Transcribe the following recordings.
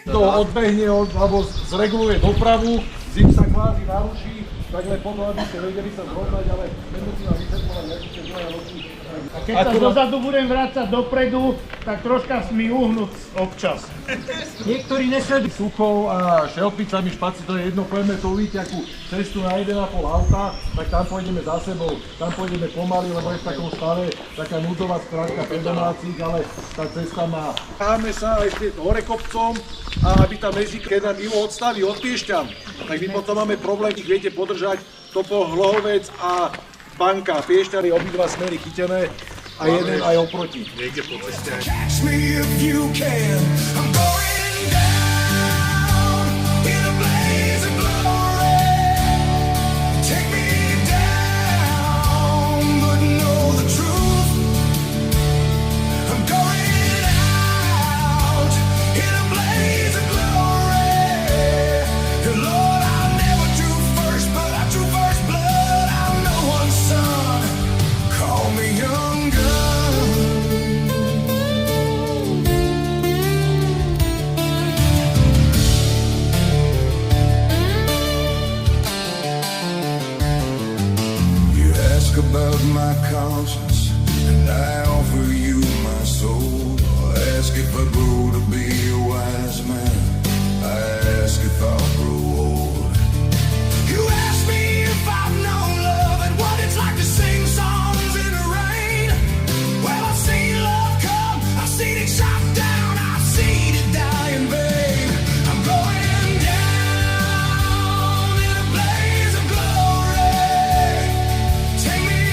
To odbehne alebo zreguluje dopravu, zim sa kvázi naruší, takhle potom, aby ste vedeli sa zrovnať, ale nemusím vám vysvetľovať, aký ste dvoja roky. A keď sa dozadu budem vrácať dopredu, tak troška mi uhnúť občas. Niektorí nesledujú suchou a šelpicami, špaci, to je jedno, poďme to uvidíte akú cestu na 1,5 auta, tak tam pôjdeme za sebou, tam pôjdeme pomaly, lebo je v takom stave taká núdzová skrátka pre domácich, ale tá cesta má. Cháme sa aj s hore kopcom a aby tá mezík, keď nám Ivo odstaví od Piešťan, tak my potom máme problém, ich viete podržať, Topol, Hlohovec a Banka. Piešťany obidva smery chytené a jeden aj oproti. Niekde po ceste. About my conscience, and I offer you my soul. I ask if I grow to be a wise man. I ask if I'll grow old. You ask me if I've known love and what it's like to sing songs in the rain. Well, I've seen love come, I've seen it shot down, I've seen it die in vain. I'm going down in a blaze of glory. Take me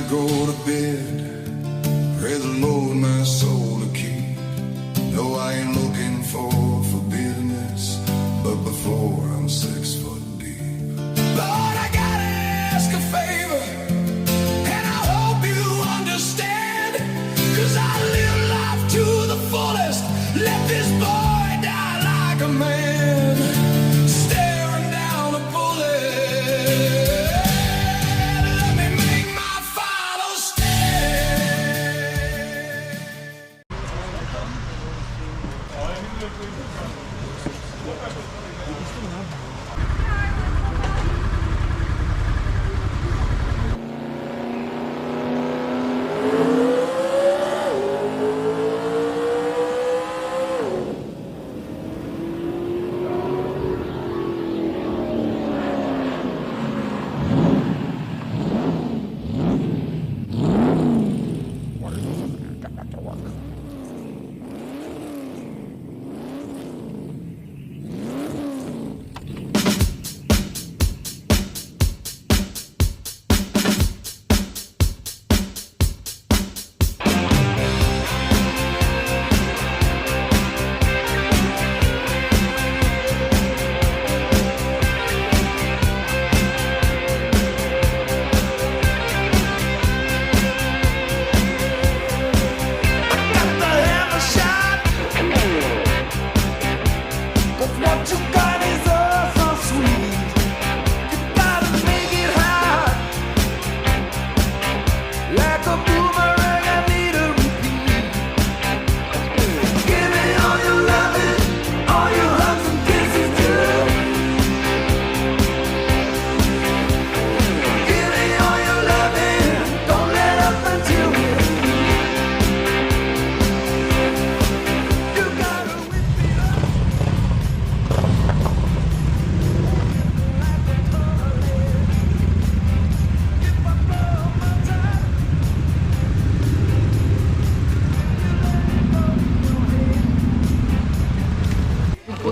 go to bed, pray the Lord my soul to keep. No, I ain't looking for forgiveness, but before I'm 6 foot deep. Lord, I gotta ask a favor, and I hope you understand, 'cause I live life to the fullest, let this boy die like a man, staring down a bullet.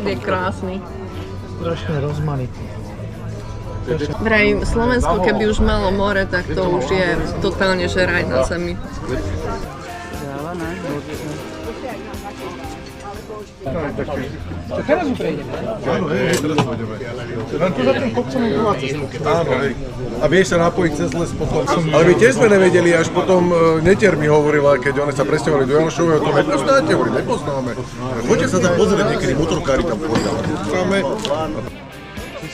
je krásny. Strašne rozmanitý. Vraj Slovensko, keby už malo more, tak to už je totálne že raj na zemi. Teraz už prejdeme. Áno, teraz pôjdeme. Len tu za tým kopcom je druhá cestovka. Áno, hej. A vieš sa napojiť cez les potom. Ale my tiež sme nevedeli, až potom Netier mi hovorila, keď oni sa presťahovali do Janošového, to nepoznáte, hovorí, nepoznáme. Choďte sa tam pozrieť, niekedy motorkári tam chodia. Poznáme.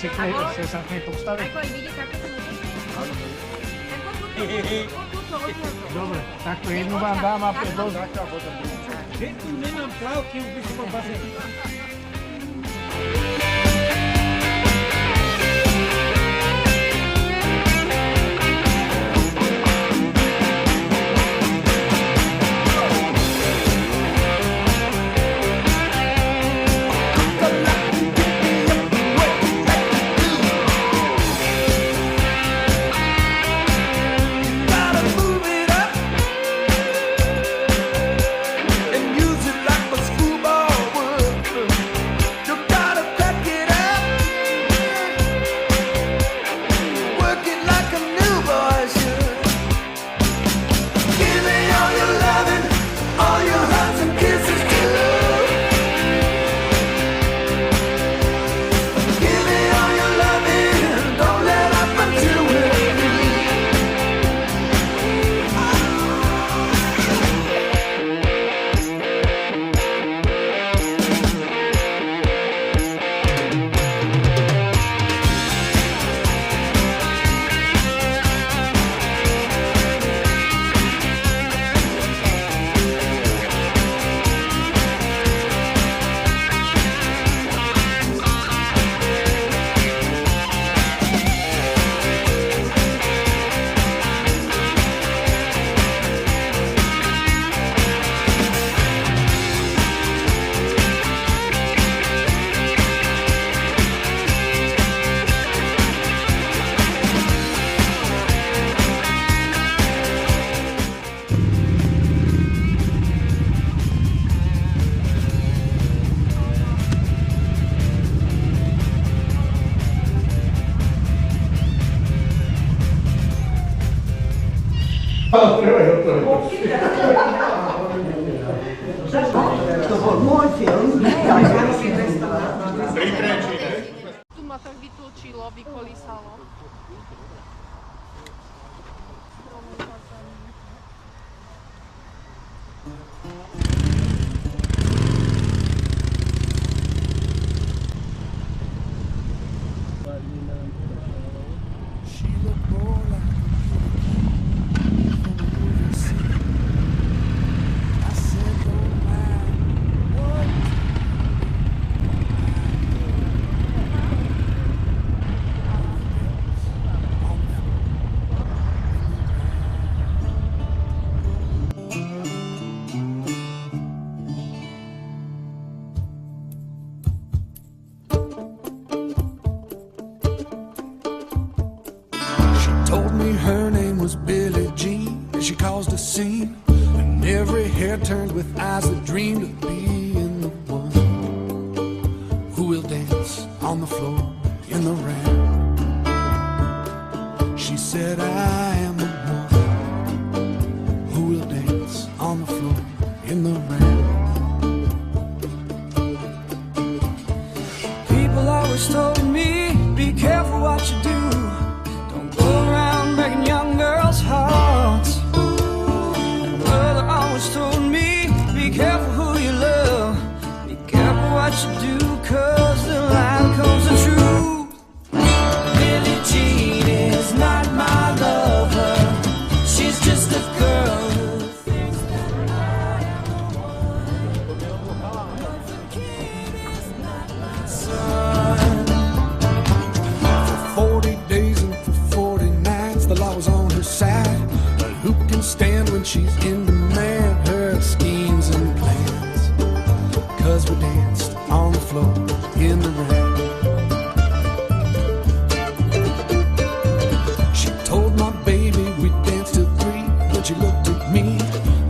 Chce sa k nej postaviť? Dobre, takto jednu vám dám a dosť. Keď tu nemám plavky, už by som bol bazén. Tu ma tak vytlčilo, vykolísalo. Told me her name was Billie Jean, and she caused a scene, and every hair turned with eyes that dreamed of being the one who will dance on the floor in the rain. She said, I am the one who will dance on the floor in the rain. People always told me, be careful what you do. Breaking young girls' hearts. Mother always told me, be careful who you love, be careful what you do, 'cause the line comes the truth. Billie Jean is not my lover, she's just a girl who thinks that I am the one. But the kid is not my son. For 40 days and for 40 nights the law was on her side, but who can stand when she's in demand? Her schemes and plans, 'cause we danced on the floor in the rain. She told my baby we'd dance till 3, but she looked at me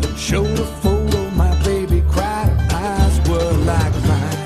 and showed a photo. My baby cried, her eyes were like mine,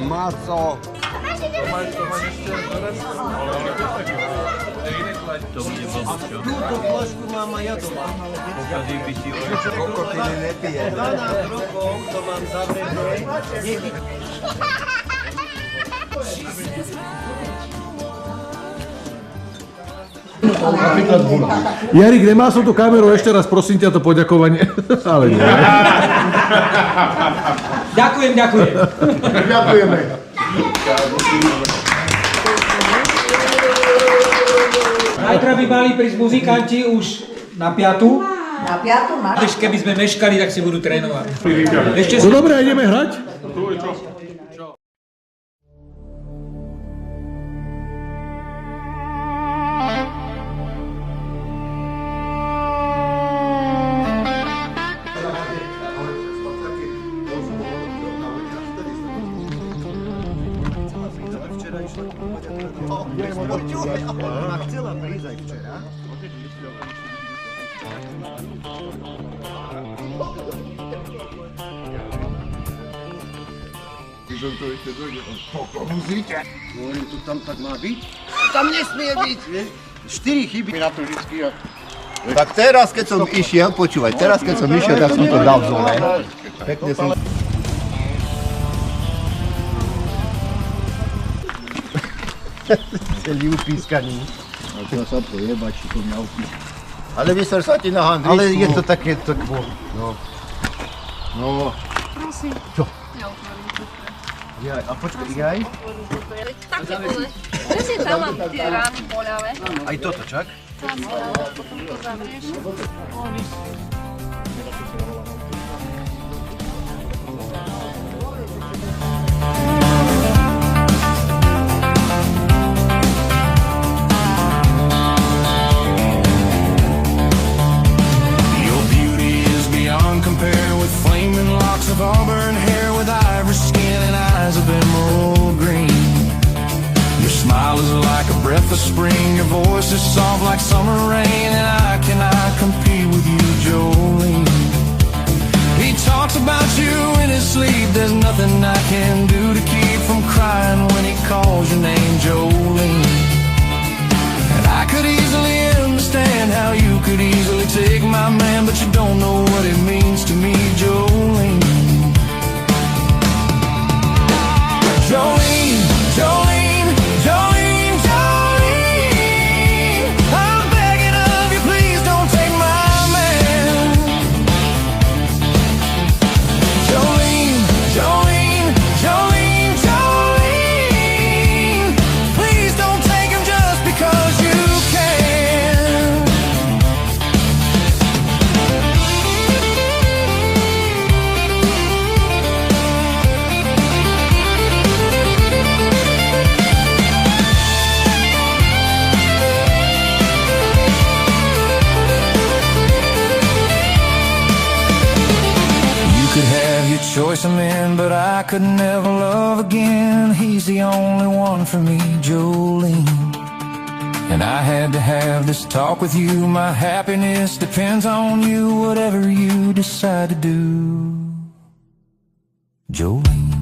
Maco. Túto flašku mám aj ja doma. Kokotiny nepije. 12 rokov to mám zavreté. Jarik, nemá som tú kameru, ešte raz prosím ťa to poďakovanie. Ale nie. Ďakujem. Ďakujeme. Zajtra by mali prísť muzikanti už na 5. Na 5. máš? Keby sme meškali, tak si budú trénovať. Ešte No dobre, ideme hrať? Ona chcela prísť aj včera. Hovorím, to tam tak má byť? Tam nesmie byť, vieš? 4 chyby. Na to vždycky. Tak teraz, keď som išiel, počúvaj, tak som to dal v zóne. Pekne som... Celý upískaný. A to sa pojebať, či to mňa upískaný. Ale vysor sa ti na handričku. Ale je to také, tak bol. No. Prosím. Čo? Neotvorím to. Jaj, a počkaj, jaj? Také bole. Presne tam mám tie rány boľavé. Aj toto, čak? Tam boľavé, potom to zavrieš. Compare with flaming locks of auburn hair, with ivory skin and eyes of emerald green. Your smile is like a breath of spring, your voice is soft like summer rain, and I cannot compete with you, Jolene. He talks about you in his sleep, there's nothing I can do to keep from crying when he calls your name, Jolene. And I could easily understand how you could easily take my man, but you don't know what it means to me, Jolene. Jolene, Jolene, Jolene, Jolene, I'm begging of you, please don't take my man. Jolene, Jolene, Jolene, Jolene, please don't take him just because you can. You could have your choice of men, but I could never love again. He's the only one for me, Jolene. And I had to have this talk with you. My happiness depends on you, whatever you decide to do, Jolene.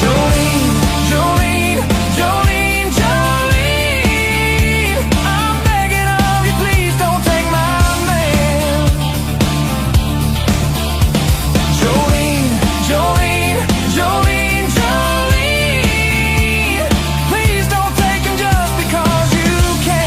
Jolene, Jolene, Jolene, Jolene, I'm begging of you, please don't take my man. Jolene, Jolene, Jolene, Jolene, please don't take him just because you can.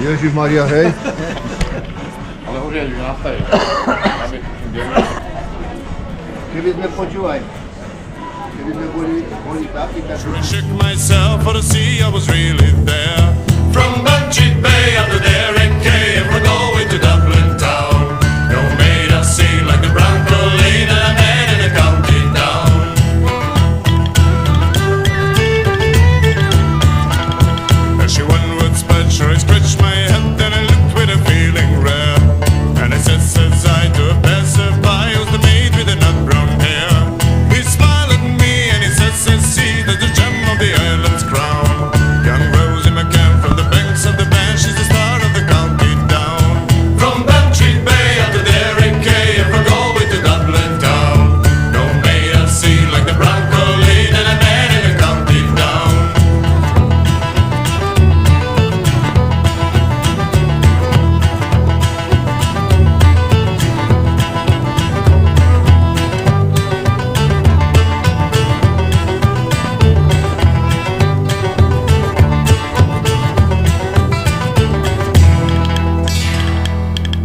Ježišmaria, hej. Ale už je nastavený. Keby sme počúvaj. Keby sme boli takí, tak... I shook myself for to see I was really there. From Bunchit Bay up to Derrick Cay, and we're going to Dublin town. No made us see like the Bronco Lane and a man in a county down. As she onwards sped, sure I stretched my head, then I looked with a feeling rare. And I says I to a passerby who's the maid with the nut brown hair. He smiled at me and he says, see, that's the gem of the island's crown. Young Rosie McCann from the banks of the Banff, she's the star of the county down. From Bantry Bay up to Derrick Cay, and from Galway to Dublin town. No made us see like the Bronco Lane and a man in a county down.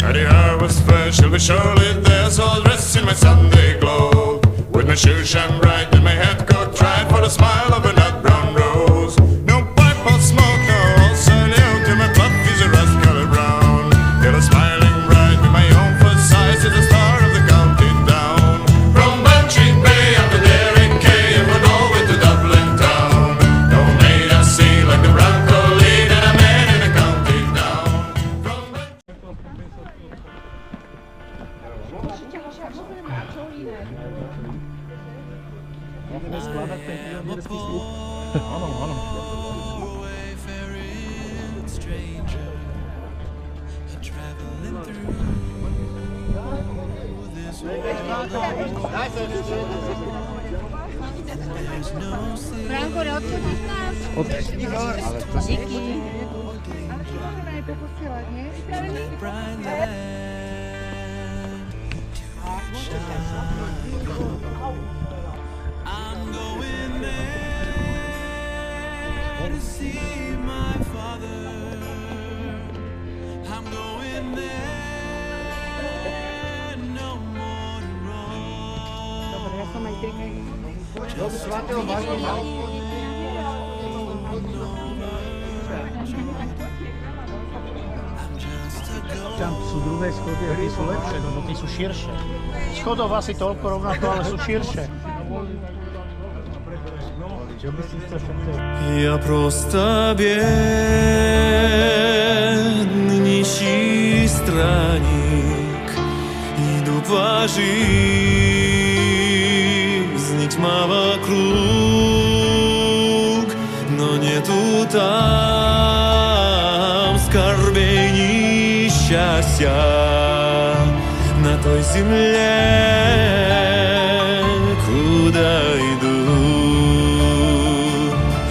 And the hair was fresh, she'll be surely there, so I'll dress in my Sunday clothes. With my shoes shine bright and my hat coat tried for the smile of a nut brown rose. No pipe or smoke, no all salute, and my puff is a rust-colored brown. Yet a smiling bright with my own first size is the star of the county down. From Bantry Bay up to Derrick Cay, and from Galway to Dublin town. No made us see like the Bronco Lane and a man in a county down. From Franko, neodchodíš nás? Díky. Ale to můžeme poposílat, ne? Dobre, ja som aj Tam sú druhé schody, a tie sú lepšie, lebo tie sú širšie. Schodov asi toľko rovnako, ale sú širšie. Čo by si chcel všetko? Я просто бедный нищий странник, иду по жизни, тьма вокруг, но нету там скорбей, несчастья на той земле, куда иду.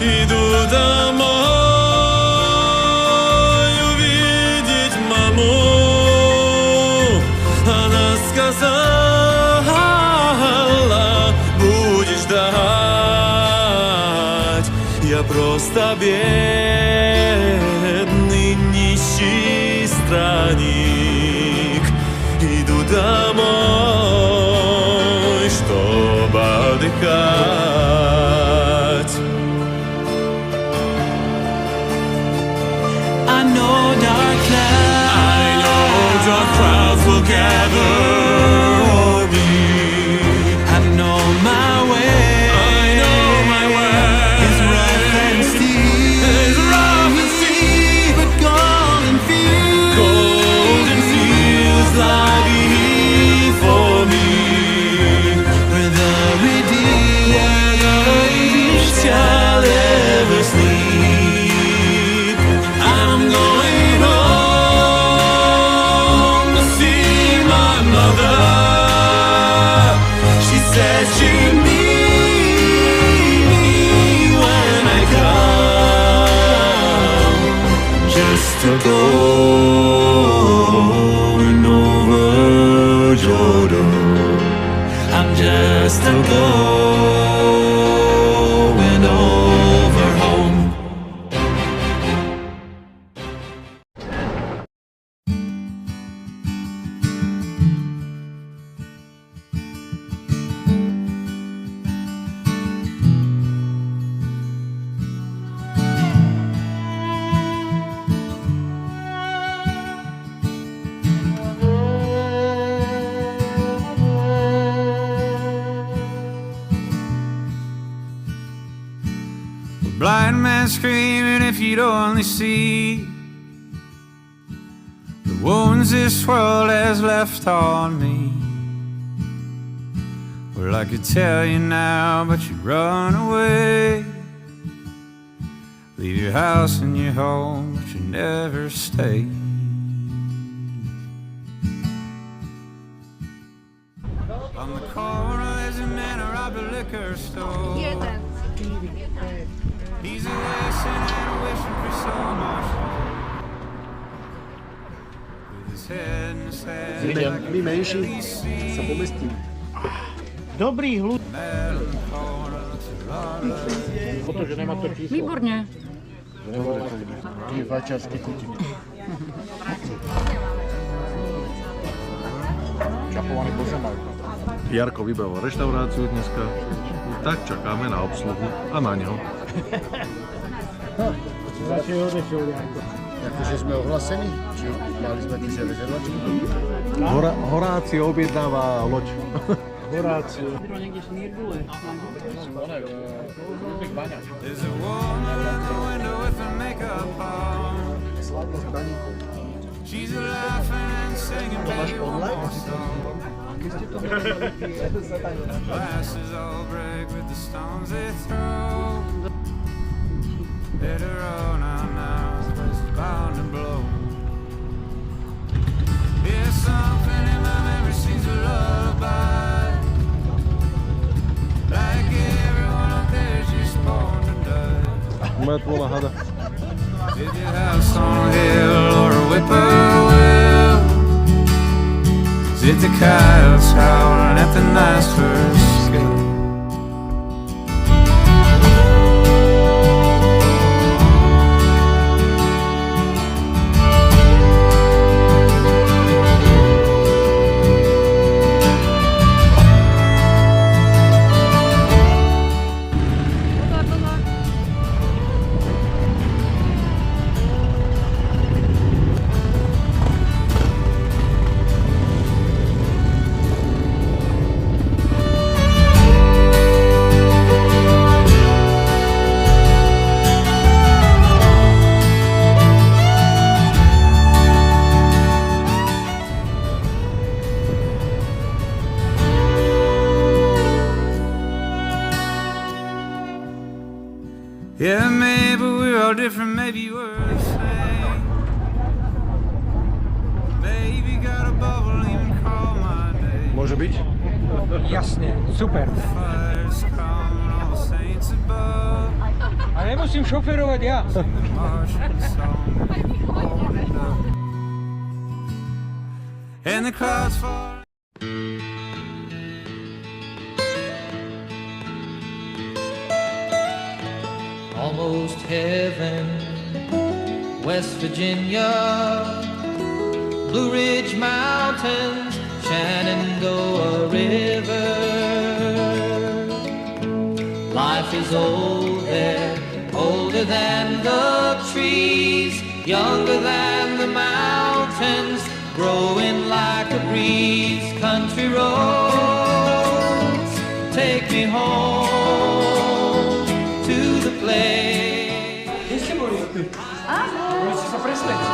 Иду домой увидеть маму. Она сказала, будешь ждать. Я просто бедный нищий странник. Иду домой, чтобы отдыхать. I know dark clouds will gather o'er me. I know my way. I know my way. It's rough and steep. It's rough and steep. But golden fields lie before me. Where the redeemed shall ever sleep. I'm going home to see my mother. She said she'd meet me when I come, just to go over Jordan. I'm just a going over home. and screaming if you'd only see the wounds this world has left on me. Well, I could tell you now, but you'd run away. Leave your house and your home, but you never stay. On the corner there's a man who robbed a liquor store. He's a wasting and wishing for so much more. With his head in his hand like a deadly sea. Dobrý hľud. Man in the corner looks a lot like Protože nemá to číslo. Výborne. Je fajčiarsky chutík. Čapovaný pozemák. Jarko vybral reštauráciu dneska, tak čakáme na obsluhu a na neho. Radšej odešiel, Janko. Akože sme ohlasení? Či mali sme tu že rezervačku? Horácio objednáva loď. Horácio. There's a woman in the window with her makeup on. She's laughing and singing baby one more song. Glasses all break with the stones they throw. Let her roll now, it's bound to blow. Yeah, something in my memory seems a lullaby. Like everyone up there's just born to die. Mŕtvola hada. If your house on a hill or a whippoorwill, is it the coyotes howling at the night's first skill? Yeah, maybe we're all different, maybe we're the same. Baby got a bubble, even call my name. Môže byť? Jasne, super. Fire's coming, all the saints above. A nemusím šoferovať ja. The Martian song that we opened up. And the clouds fall. Almost heaven, West Virginia, Blue Ridge Mountains, Shenandoah River. Life is old there, older than the trees, younger than the mountains, growing like a breeze. Country roads, take me home to the place. Kde ste boli? Boli ste sa presvedčiť.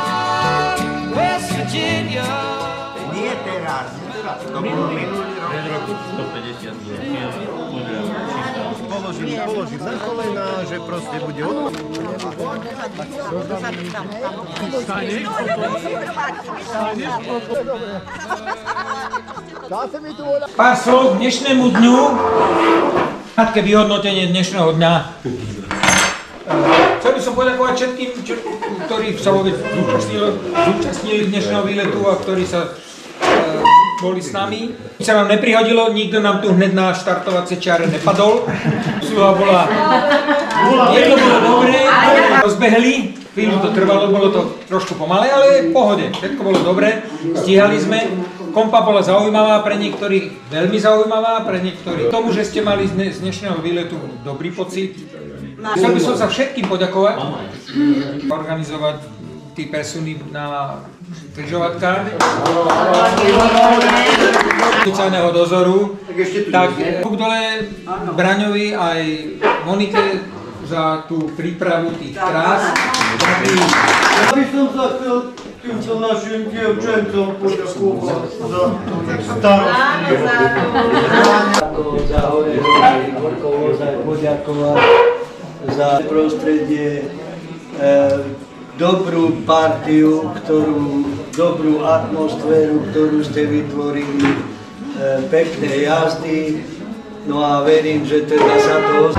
West Virginia. Nie teraz, to bolo minulý rok. Položím na kolena, že proste bude ono. Pár slov k dnešnému dňu. Krátke vyhodnotenie dnešného dňa. Chcel by som poďakovať všetkým, ktorí sa vôbec zúčastnili dnešného výletu a ktorí sa boli s nami. Sa nám neprihodilo, nikto nám tu hneď na štartovacie čiare nepadol. Sluha bola... Jedno bolo dobré, rozbehli, chvíľu to trvalo, bolo to trošku pomalé, ale v pohode, všetko bolo dobré, stíhali sme. Kompa bola zaujímavá, pre niektorých veľmi zaujímavá, pre niektorých tomu, že ste mali z dnešného výletu dobrý pocit. Chcel by som sa všetkým poďakovať, organizovať tí presuny na križovatkách sociálneho dozoru, tak dole Braňovi aj Monike za tú prípravu tých trás. Ja by som sa chcel týmto našim dievčencom poďakovať za starostlivosť. Za hore Horkovo sa poďakovať za prostredie, dobrú partiu, dobrú atmosféru, ktorú ste vytvorili, pekné jazdy. No a verím, že teda sa to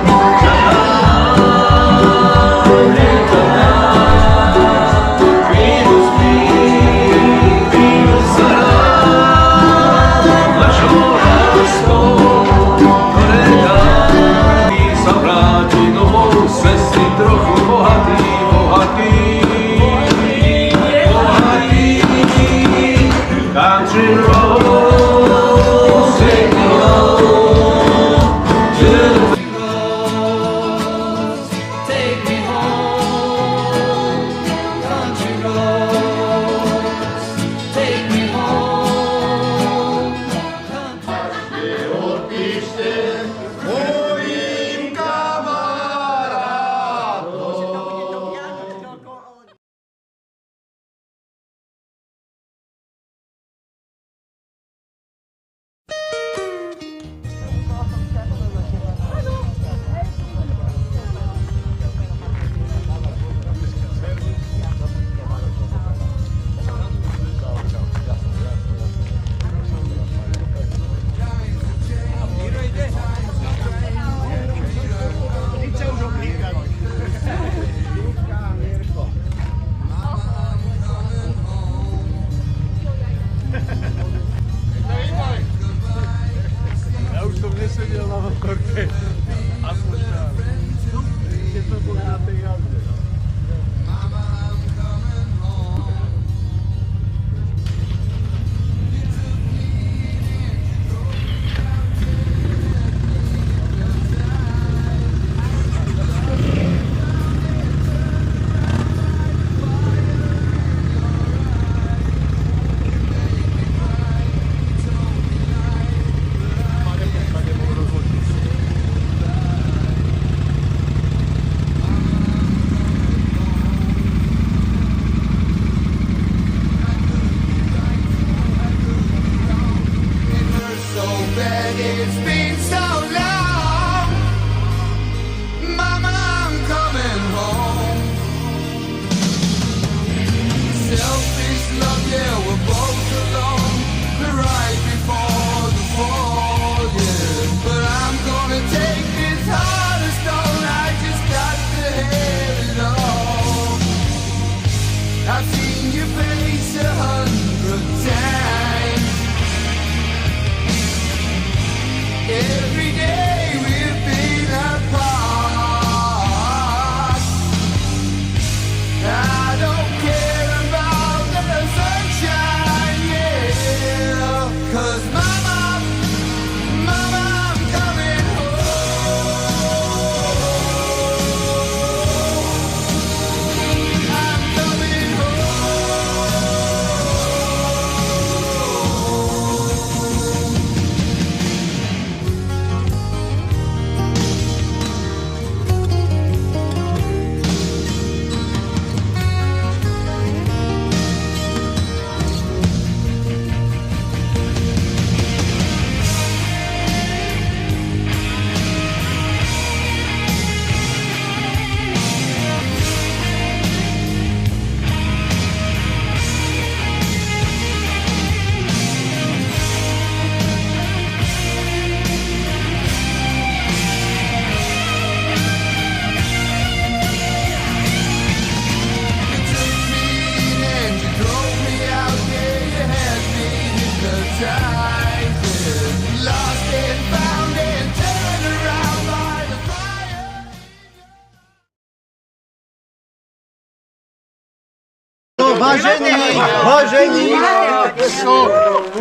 Vážení,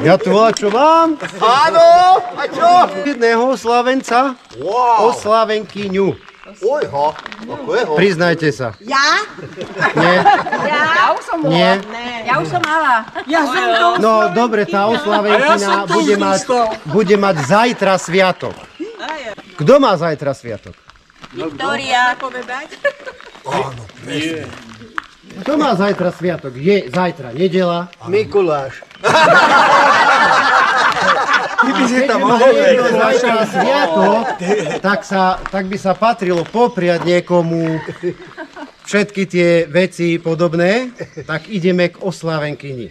ja tu čo mám? Áno, a čo? Jedného oslavenca, oslavenkyňu. Ojho, akého? Priznajte sa. Ja? Nie? Ja už som bola. Nie? Ja už som mala. Ja som to. No dobre, tá oslavenkyňa bude mať zajtra sviatok. Kto má zajtra sviatok? Viktória. Kto má zajtra sviatok? Je zajtra nedela. Mikuláš. Keďže má niekto zajtra sviatok, tak by sa patrilo popriať niekomu všetky tie veci podobné, tak ideme k oslávenkyni.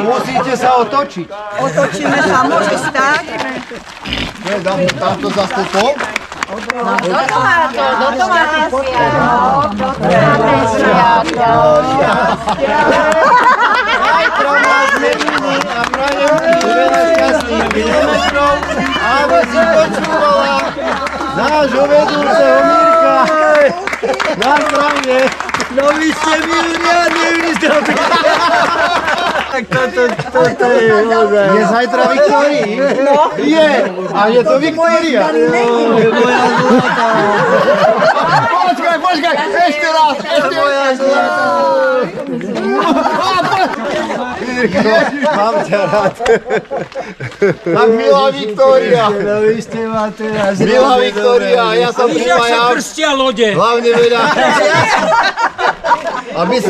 Musíte sa otočiť. Otočíme sa, môže stáť. Tamto zase to? Do tomátu. Zajtra nás meniny a prajem ti veľa šťastných kilometrov, aby si počúvala nášho vedúceho Mirka. Na zdravie. No vy ste mimoriadne, vy ste Tak toto je ozaj. Je zajtra Viktórii? No. Je. A je to Viktória. Moja zlatá. Počkaj, ešte raz, Moja zlatá. Mám ťa rád. Tak milá Viktória. No vy ste ma teraz... Milá Viktória, ja som pripájam. Prstia lode. Hlavne veľa.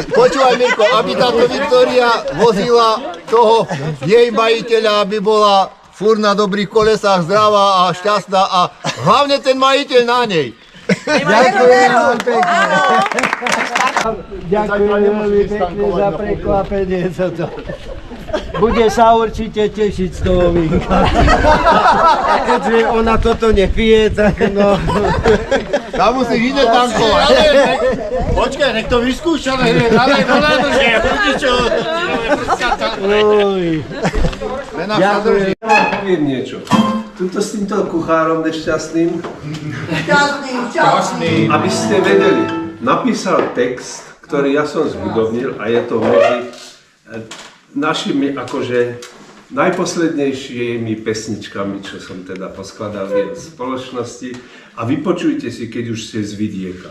Počúvaj Mirko, aby táto Viktória vozila toho jej majiteľa, aby bola furt na dobrých kolesách, zdravá a šťastná a hlavne ten majiteľ na nej. Ďakujem vám pekne. Ďakujem veľmi pekne za prekvapenie toto. Bude sa určite tešiť z toho vínka. Keďže ona toto nepije, tak no... Tam musíš ide tankovať. Počkaj, nech to vyskúša, nech nalej do nádrže. Vidíš čo? Ďakujem. Poviem niečo. Tuto s týmto kuchárom nešťastným. Šťastný. Aby ste vedeli, napísal text, ktorý ja som zbudovnil a je to medzi našimi akože najposlednejšími pesničkami, čo som teda poskladal v spoločnosti a vypočujte si, keď už ste z vidieka.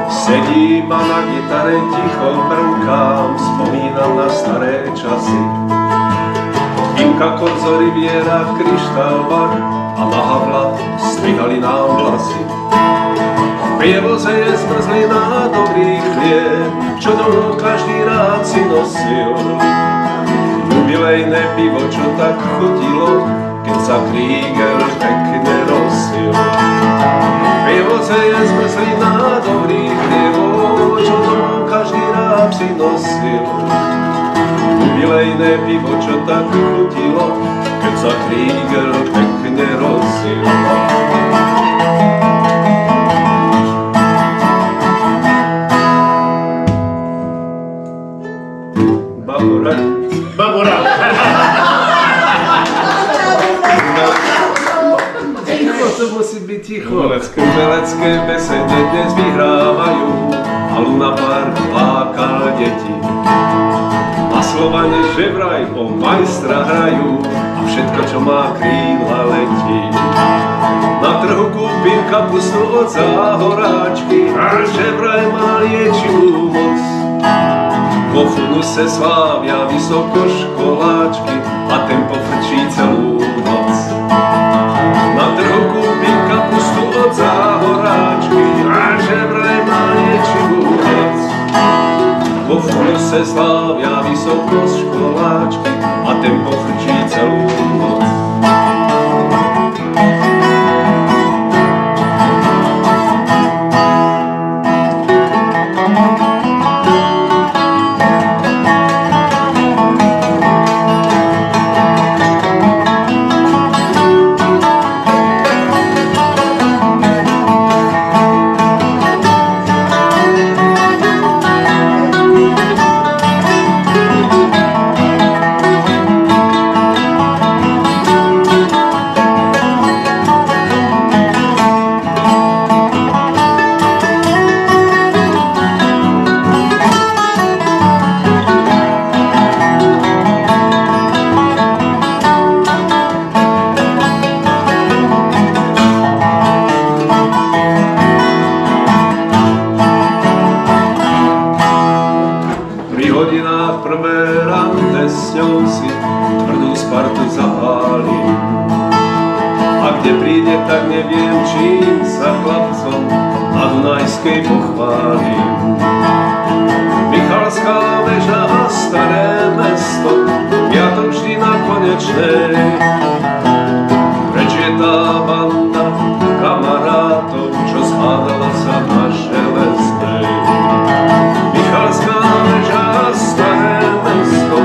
Sedím a na gitare ticho brnkám, spomínam na staré časy. Inka Korzo, Riviera, kryštál, bar a na Havla strihali nám vlasy. V prievoze je zmrzlina dobrý chlieb, čo domov každý rád si nosil. Jubilejné pivo, čo tak chutilo, keď sa Krieger pekne rosil. V prievoze je zmrzlina dobrý chlieb, čo domov každý rád si nosil. Jubilejné pivo, čo tak chutilo, keď sa Krieger pekne rosil. Babora. Ticho, to musí byť ticho. Umelecké besede dnes vyhrávajú a Luna Park láka deti. A Slovane že vraj o majstra hrajú a všetko, čo má krídla, letí. Na trhu kúpim kapustu od Záhoráčky a že vraj má liečivú moc. Po funuse slávia vysokoškoláčky a ten pofrčí celú noc. Na trhu kúpim kapustu od Záhoráčky a že vraj má liečivú moc. Po funuse slávia vysokoškoláčky a ten pofrčí celú noc. nepríde, tak neviem, čím sa chlapcom na Dunajskej pochválim. Michalská väža a staré mesto, piatok vždy na Konečnej. Preč je tá banda kamarátov, čo zhádala sa na Železnej. Michalská väža a staré mesto,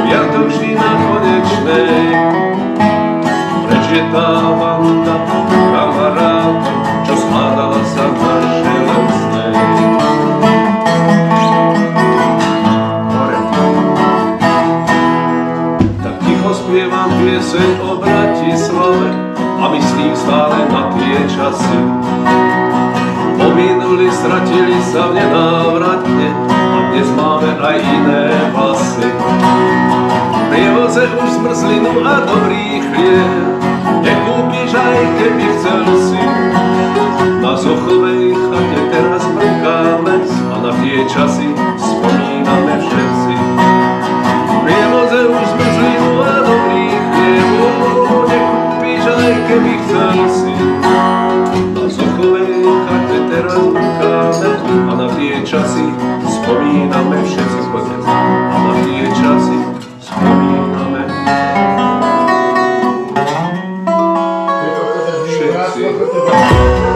piatok vždy na Konečnej. Preč je tá banda kamarátov, čo zhádala sa na Železnej. Tak ticho spievam pieseň o Bratislave a myslím stále na tie časy. Pominuli, stratili sa v nenávratne a dnes máme aj iné vlasy. V prievoze už zmrzlinu a dobrý chlieb nekúpiš, aj keby chcel si. Na Zochovej chate teraz mrkáme a na tie časy spomíname všetci. V prievoze už zmrzlinu a dobrý chlieb nekúpiš, aj keby chcel si. Na Zochovej chate teraz mrkáme a na tie časy spomíname všetci. A na tie časy spomíname všetci.